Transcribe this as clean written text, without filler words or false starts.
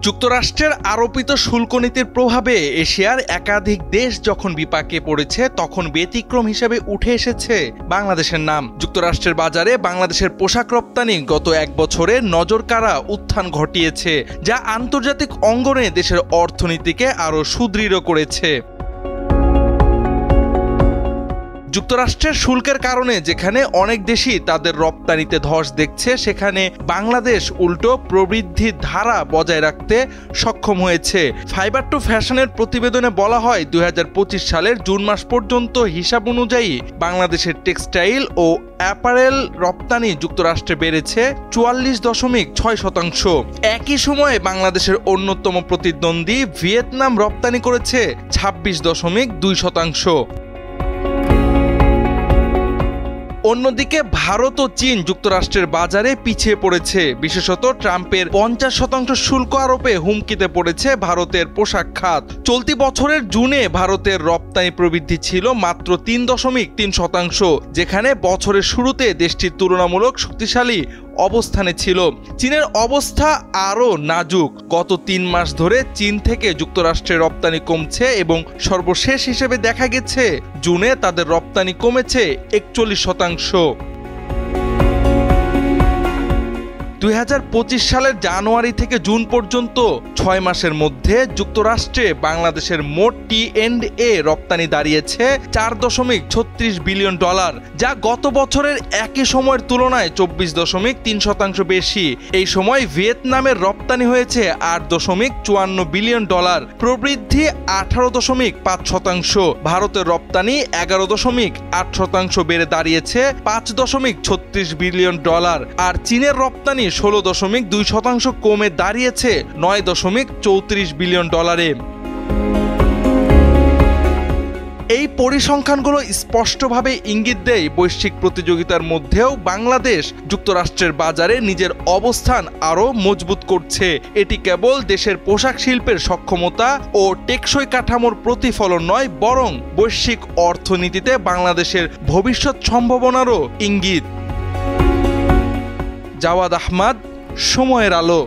যুক্তরাষ্ট্রের আরোপিত শুল্ক নীতির প্রভাবে এশিয়ার একাধিক দেশ যখন বিপাকে পড়েছে, তখন ব্যতিক্রম হিসেবে উঠে এসেছে বাংলাদেশের নাম। যুক্তরাষ্ট্রের বাজারে বাংলাদেশের পোশাক রপ্তানি গত এক বছরে নজরকাড়া উত্থান ঘটিয়েছে, যা আন্তর্জাতিক অঙ্গনে দেশের অর্থনীতিকে আরও সুদৃঢ় করেছে। যুক্তরাষ্ট্রের শুল্কের কারণে যেখানে অনেক দেশই তাদের রপ্তানিতে ধস দেখছে, সেখানে বাংলাদেশ উল্টো প্রবৃদ্ধির ধারা বজায় রাখতে সক্ষম হয়েছে। ফাইবার টু ফ্যাশনের প্রতিবেদনে বলা হয়, 2025 সালের জুন মাস পর্যন্ত হিসাব অনুযায়ী বাংলাদেশের টেক্সটাইল ও অ্যাপারেল রপ্তানি যুক্তরাষ্ট্রে বেড়েছে 44.6%। একই সময়ে বাংলাদেশের অন্যতম প্রতিদ্বন্দ্বী ভিয়েতনাম রপ্তানি করেছে 26.2%। অন্যদিকে ভারত ও চীন যুক্তরাষ্ট্রের বাজারে পিছিয়ে পড়েছে। বিশেষত ট্রাম্পের 50% শুল্ক আরোপে হুমকিতে পড়েছে ভারতের পোশাক খাত। চলতি বছরের জুনে ভারতের রপ্তানি প্রবৃদ্ধি ছিল মাত্র 3.3%, যেখানে বছরের শুরুতে দেশটির তুলনামূলক শক্তিশালী অবস্থানে ছিল। চীনের অবস্থা আরও নাজুক। গত 3 মাস ধরে চীন থেকে যুক্তরাষ্ট্রে রপ্তানি কমছে এবং সর্বশেষ হিসেবে দেখা গেছে জুনে তাদের রপ্তানি কমেছে 41%। 2025 সালের জানুয়ারি থেকে জুন পর্যন্ত 6 মাসের মধ্যে যুক্তরাষ্ট্রে বাংলাদেশের মোট টি&এ রপ্তানি দাঁড়িয়েছে $4.36 বিলিয়ন, যা গত বছরের একই সময়ের তুলনায় 24.3% বেশি। এই সময় ভিয়েতনামের রপ্তানি হয়েছে $8.54 বিলিয়ন, প্রবৃদ্ধি 18.5%। ভারতের রপ্তানি 11.8% বেড়ে দাঁড়িয়েছে $5.36 বিলিয়ন, আর চীনের রপ্তানি 16.2% কমে দাঁড়িয়েছে $9.34 বিলিয়ন। এই পরিসংখ্যানগুলো স্পষ্টভাবে ইঙ্গিত দেয়, বৈশ্বিক প্রতিযোগিতার মধ্যেও বাংলাদেশ যুক্তরাষ্ট্রের বাজারে নিজের অবস্থান আরও মজবুত করছে। এটি কেবল দেশের পোশাক শিল্পের সক্ষমতা ও টেকসই কাঠামোর প্রতিফলন নয়, বরং বৈশ্বিক অর্থনীতিতে বাংলাদেশের ভবিষ্যৎ সম্ভাবনারও ইঙ্গিত। জাওয়াদ আহমদ, সময়ের আলো।